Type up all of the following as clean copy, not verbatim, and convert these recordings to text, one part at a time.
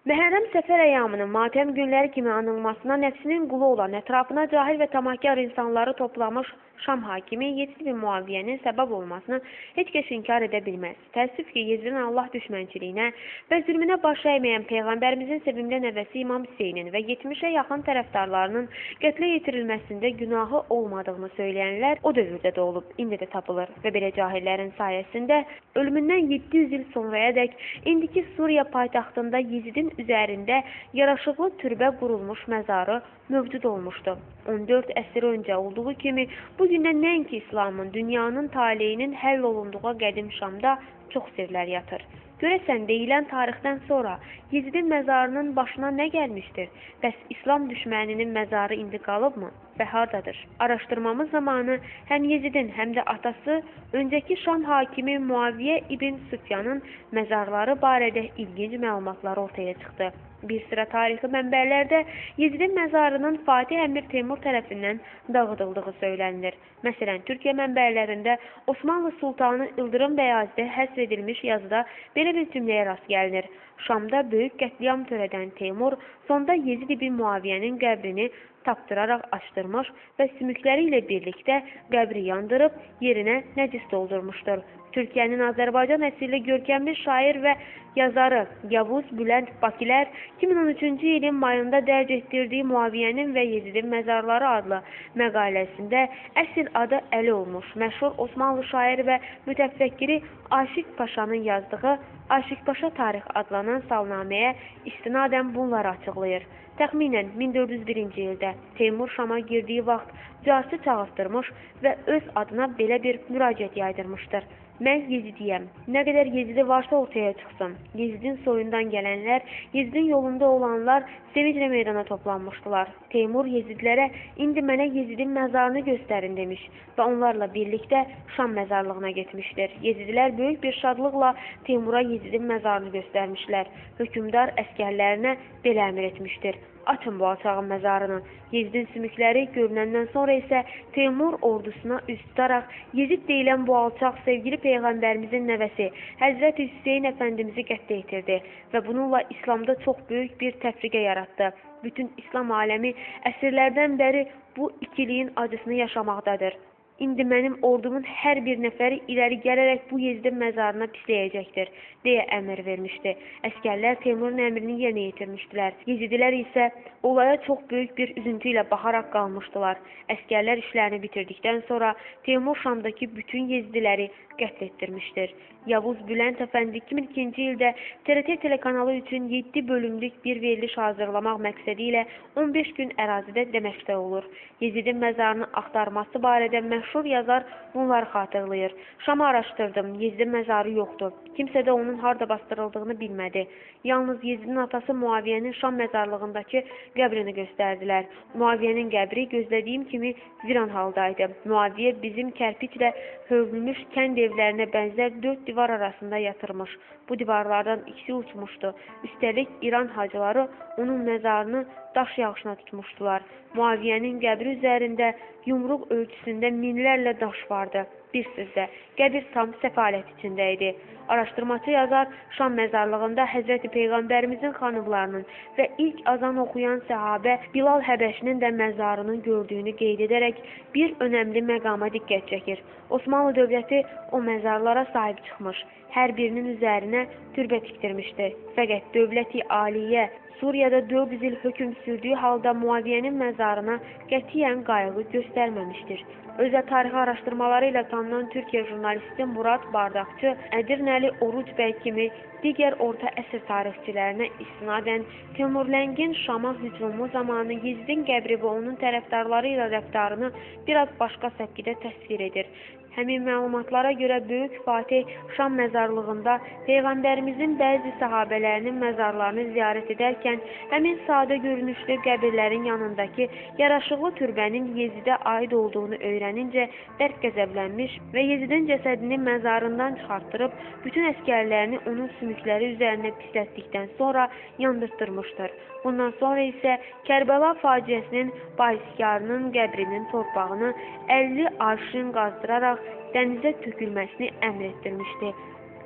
Məhərrəm səfər əyyamının matəm günləri kimi anılmasına nəfsinin qulu olan, ətrafına cahil və tamahkar insanları toplamış Şam hakimi Yezid bin Muaviyyənin səbəb olmasını heç kəs inkar edə bilməz. Təəssüf ki, Yezidin Allah düşmənçiliyinə və zülmünə baş əyməyən Peyğəmbərimizin sevimli nəvəsi İmam Hüseynin və 70-ə yaxın tərəfdarlarının qətlə yetirilməsində günahı olmadığını söyləyənlər o dövrdə də olub, indi də tapılır və belə cahillərin sayəsində ölümündən 700 il sonrayadək indiki Suriya paytaxtında Yezidin üzərində yaraşıqlı türbə qurulmuş məzarı mövcud olmuşdu. 14 əsr öncə olduğu kimi bu gündə nəinki İslamın, dünyanın taleyinin həll olunduğu qədim Şamda çox sirlər yatır. Görəsən deyilən tarixdən sonra Yezidin məzarının başına nə gəlmişdir? Bəs İslam düşməninin məzarı indi qalıbmı və hardadır? Araşdırmamız zamanı həm Yezidin, həm də atası, öncəki Şam hakimi Muaviyyə ibn Süfyanın məzarları barədə ilginc məlumatlar ortaya çıxdı. Bir sıra tarixi mənbələrdə Yezidin məzarının Fatih Əmir Teymur tərəfindən dağıdıldığı söylənilir. Məsələn, Türkiyə mənbələrində Osmanlı Sultanı İldırım Bəyazdə həsr edilmiş yazıda belə bir cümləyə rast gəlinir. Şamda böyük qətliam törədən Teymur sonda Yezid ibn Muaviyyənin qəbrini tapdıraraq açdırmış və sümükləri ilə birlikdə qəbri yandırıb yerinə nəcis doldurmuşdur. Türkiyənin Azərbaycan əsilli görkəmli şair və yazarı Yavuz Bülənd Bakilər 2013-cü ilin mayında dərc etdirdiyi Muaviyyənin və Yezidin məzarları adlı məqaləsində əsl adı Əli olmuş məşhur Osmanlı şairi və mütəfəkkiri Aşiq Paşanın yazdığı Aşiq Paşa tarix adlanan salnaməyə istinadən bunları açıqlayır. Təxminən 1401-ci ildə Teymur Şama girdiyi vaxt casi çağırtdırmış və öz adına belə bir müraciət yaydırmışdır. Mən Yezidiyəm. Nə qədər Yezidi varsa ortaya çıxsın. Yezidin soyundan gələnlər, Yezidin yolunda olanlar sevinclə meydana toplanmışdılar. Teymur Yezidlərə indi mənə Yezidin məzarını göstərin demiş və onlarla birlikdə Şam məzarlığına getmişdir. Yezidlər böyük bir şadlıqla Teymura Yezidin məzarını göstərmişlər. Hökümdar əskərlərinə belə əmr etmişdir. Açın bu alçağın məzarını. Yezidin sümükləri görünəndən sonra isə Teymur ordusuna üz tutaraq Yezid deyilən bu alçaq sevgili Peyğəmbərimizin nəvəsi Həzrəti Hüseyin Əfəndimizi qətlə yetirdi və bununla İslamda çox böyük bir təfriqə yaratdı. Bütün İslam aləmi əsrlərdən bəri bu ikiliyin acısını yaşamaqdadır. İndi mənim ordumun hər bir nəfəri iləri gələrək bu Yezidin məzarına pisləyəcəkdir, deyə əmr vermişdi. Əskərlər Teymurun əmrini yerinə yetirmişdilər. Yezidilər isə olaya çox böyük bir üzüntü ilə baxaraq qalmışdılar. Əskərlər işlərini bitirdikdən sonra Teymur Şamdakı bütün Yezidiləri qətl etdirmişdir. Yavuz Bülənd Əfəndi 2002-ci ildə TRT telekanalı üçün 7 bölümlük bir veriliş hazırlamaq məqsədi ilə 15 gün ərazidə Dəməşqdə olur. Yezidin məzarını axtarması barədə məşhur yazar bunları xatırlayır. Şamı araşdırdım, Yezidin məzarı yoxdur. Kimsə də onun harda bastırıldığını bilmədi. Yalnız Yezidin atası Muaviyyənin Şam məzarlığındakı qəbrini göstərdilər. Muaviyyənin qəbri gözlədiyim kimi viran haldaydı. Muaviyyə bizim kərpiçlə hörülmüş kənd evlərinə bənzər 4 divar arasında yatırmış. Bu divarlardan ikisi uçmuşdu. Üstəlik İran hacıları onun məzarını daş yağışına tutmuşdular. Muaviyyənin qəbri üzərində yumruq ölçüsündə minlərlə daş vardı. Bir sözlə, qəbir tam səfalət içində idi. Araşdırmacı yazar Şam məzarlığında Həzrəti Peyğəmbərimizin xanımlarının və ilk azan oxuyan səhabə Bilal Həbəşinin də məzarının gördüyünü qeyd edərək bir önəmli məqama diqqət çəkir. Osmanlı dövləti o məzarlara sahib çıxmış, hər birinin üzərinə türbə tikdirmişdir. Fəqət dövləti aliyyə Suriyada 400 il hökm sürdüyü halda Muaviyyənin məzarına qətiyyən qayğı göstərməmişdir. Özə tarixi araşdırmaları ilə tanınan Türkiyə jurnalisti Murad Bardaqçı, Ədirnəli Oruc bəy kimi digər orta əsr tarixçilərinə istinadən Teymurləngin Şama hücumu zamanı Yezidin qəbri və onun tərəfdarları ilə rəftarını biraz başqa səpkidə təsvir edir. Həmin məlumatlara görə Böyük Fatih Şam məzarlığında Peyğəmbərimizin bəzi səhabələrinin məzarlarını ziyarət edərkən həmin sadə görünüşlü qəbirlərin yanındakı yaraşıqlı türbənin Yezidə aid olduğunu öyrənincə bərk qəzəblənmiş və Yezidin cəsədini məzarından çıxartdırıb bütün əskərlərini onun sümükləri üzərinə pislətdikdən sonra yandırtdırmışdır. Bundan sonra isə Kərbəla faciəsinin bahiskarının qəbrinin torpağını 50 arşın qazdıraraq dənizə tökülməsini əmr etdirmişdi.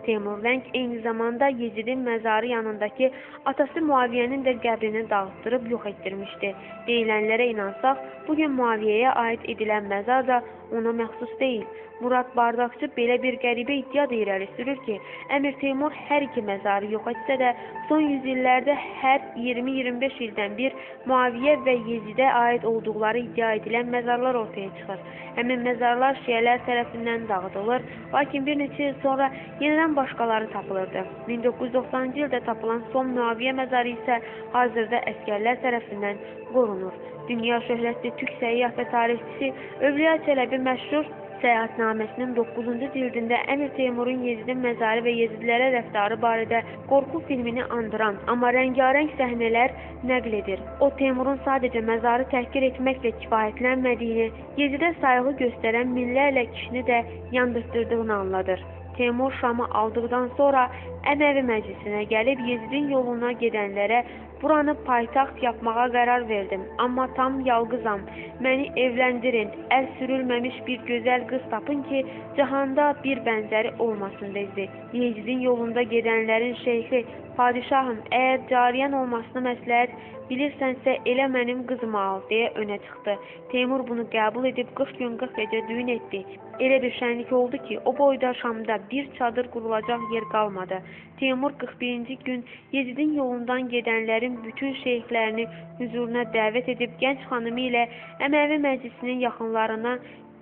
Teymur Leng eyni zamanda Yezidin məzarı yanındakı atası Muaviyyənin də qəbrini dağıtdırıb yox etdirmişdi. Deyilənlərə inansaq, bugün Muaviyyəyə aid edilən məzar da ona məxsus deyil. Murad Bardaqçı belə bir qəribə iddia da irəli sürür ki, Əmir Teymur hər iki məzarı yox etsə də, son yüzillərdə hər 20-25 ildən bir Muaviyyə və Yezidə aid olduqları iddia edilən məzarlar ortaya çıxır. Həmin məzarlar şiələr tərəfindən dağıdılır, lakin bir neçə il sonra yenidən başqaları tapılırdı. 1990-cı ildə tapılan son Muaviyyə məzarı isə hazırda əsgərlər tərəfindən qorunur. Dünya şöhrətli türk səyyah və tarixçisi Övliya Çələbi məşhur Səyahətnaməsinin 9-cu cildində Əmir Teymurun Yezidin məzarı və Yezidlərə rəftarı barədə qorxu filmini andıran, amma rəngarəng səhnələr nəql edir. O, Teymurun sadəcə məzarı təhqir etməklə kifayətlənmədiyini, Yezidə sayğı göstərən minlərlə kişini də yandırdırdığını anladır. Teymur Şamı aldıqdan sonra Əməvi məclisinə gəlib Yezidin yoluna gedənlərə buranı paytaxt yapmağa qərar verdim, amma tam yalqızam, məni evləndirin, əl sürülməmiş bir gözəl qız tapın ki, cahanda bir bənzəri olmasın dedi. Yezidin yolunda gedənlərin şeyxi, padişahım, əgər cariyən olmasını məsləhət bilirsənsə elə mənim qızımı al, deyə önə çıxdı. Teymur bunu qəbul edib 40 gün 40 gecə düyün etdi. Elə bir şənlik oldu ki, o boyda Şamda bir çadır qurulacaq yer qalmadı. Teymur 41-ci gün Yezidin yolundan gedənlərin bütün şeyxlərini hüzuruna dəvət edib gənc xanımı ilə Əməvi məclisinin yaxınlarına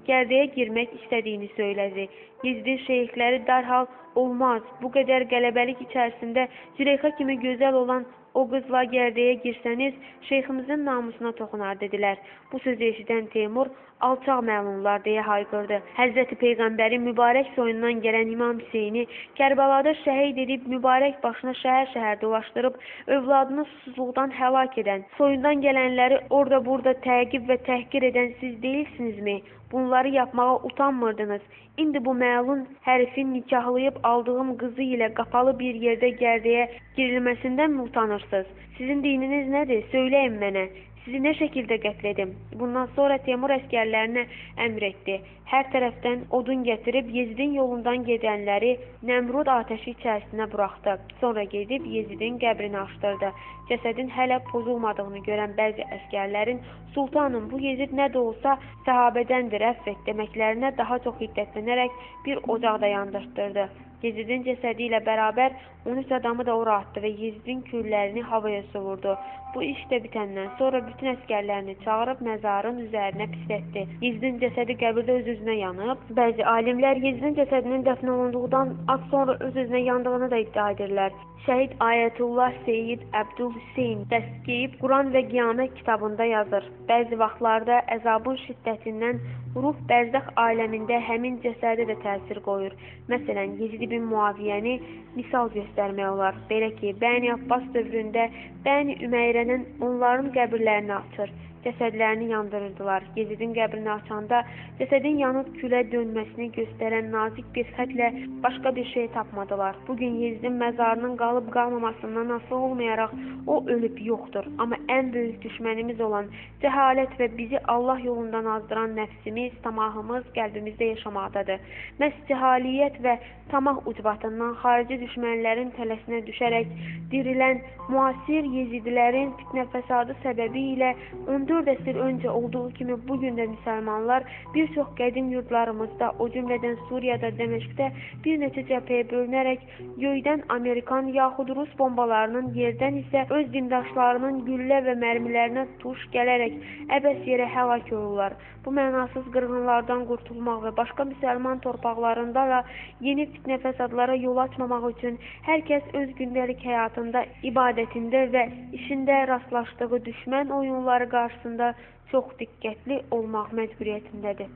gərdəyə girmək istədiyini söylədi. Yezidin şeyxləri dərhal olmaz, bu qədər qələbəlik içərisində Züleyxa kimi gözəl olan o qızla gərdəyə girsəniz, şeyximizin namusuna toxunar dedilər. Bu sözü eşidən Teymur, alçaq məlunlar deyə hayqırdı. Həzrəti Peyğəmbərin mübarək soyundan gələn İmam Hüseyni Kərbəlada şəhid edib mübarək başına şəhər-şəhər dolaşdırıb övladını susuzluqdan həlak edən, soyundan gələnləri orada-burada təqib və təhqir edən siz deyilsinizmi? Bunları yapmağa utanmırdınız. İndi bu məlun hərifin nikahlayıb aldığım qızı ilə qapalı bir yerdə gərdəyə girilməsindən mi utanırsınız? Sizin dininiz nədir? Söyləyin mənə. Sizi nə şəkildə qətl edim? Bundan sonra Teymur əsgərlərinə əmr etdi. Hər tərəfdən odun gətirib Yezidin yolundan gedənləri Nəmrud atəşi içərisinə buraxdı. Sonra gedib Yezidin qəbrini açdırdı. Cəsədin hələ pozulmadığını görən bəzi əsgərlərin Sultanım, bu Yezid nə də olsa səhabədəndir, əfv et deməklərinə daha çox hiddətlənərək bir ocaqda yandırtdırdı. Yezidin cəsədi ilə bərabər 13 adamı da ora atdı və Yezidin küllərini havaya savurdu. Bu iş də bitəndən sonra bütün əsgərlərini çağırıb məzarın üzərinə pislətdi. Yezidin cəsədi qəbirdə öz-özünə yanıb. Bəzi alimlər Yezidin cəsədinin dəfn olunduqdan az sonra öz-özünə yandığını da iddia edirlər. Şəhid Ayətullah Seyyid Əbdül Hüseyn Təsqiyib Quran və Qiyamət kitabında yazır. Bəzi vaxtlarda əzabın şiddətindən ruh bərzəx aləmində həmin cəsədə də təsir qoyur. Məsələn, Yezid ibn Muaviyyəni misal göstərmək olar. Belə ki, Bəni Abbas dövründə Bəni Ümeyrənin onların qəbirlərini açır. Cəsədlərini yandırırdılar. Yezidin qəbrini açanda cəsədin yanıb külə dönməsini göstərən nazik bir xətlə başqa bir şey tapmadılar. Bugün Yezidin məzarının qalıb qalmamasından asılı olmayaraq o ölüb yoxdur. Amma ən böyük düşmənimiz olan cəhalət və bizi Allah yolundan azdıran nəfsimiz, tamahımız qəlbimizdə yaşamaqdadır. Məhz cəhaliyyət və tamah ucbatından xarici düşmənlərin tələsinə düşərək dirilən müasir Yezidilərin fitnə fəsadı səbəbi ilə 14 əsr öncə olduğu kimi bugün də müsəlmanlar bir çox qədim yurdlarımızda, o cümlədən Suriyada, Dəməşqdə bir neçə cəbhəyə bölünərək göydən Amerikan yaxud Rus bombalarının, yerdən isə öz dindaşlarının güllə və mərmilərinə tuş gələrək əbəs yerə həlak olurlar. Bu mənasız qırğınlardan qurtulmaq və başqa müsəlman torpaqlarında da yeni fitnə fəsadlara yol açmamaq üçün hər kəs öz gündəlik həyatında, ibadətində və işində rastlaşdığı düşmən oyunları qarşısında çox diqqətli olmaq məcburiyyətindədir.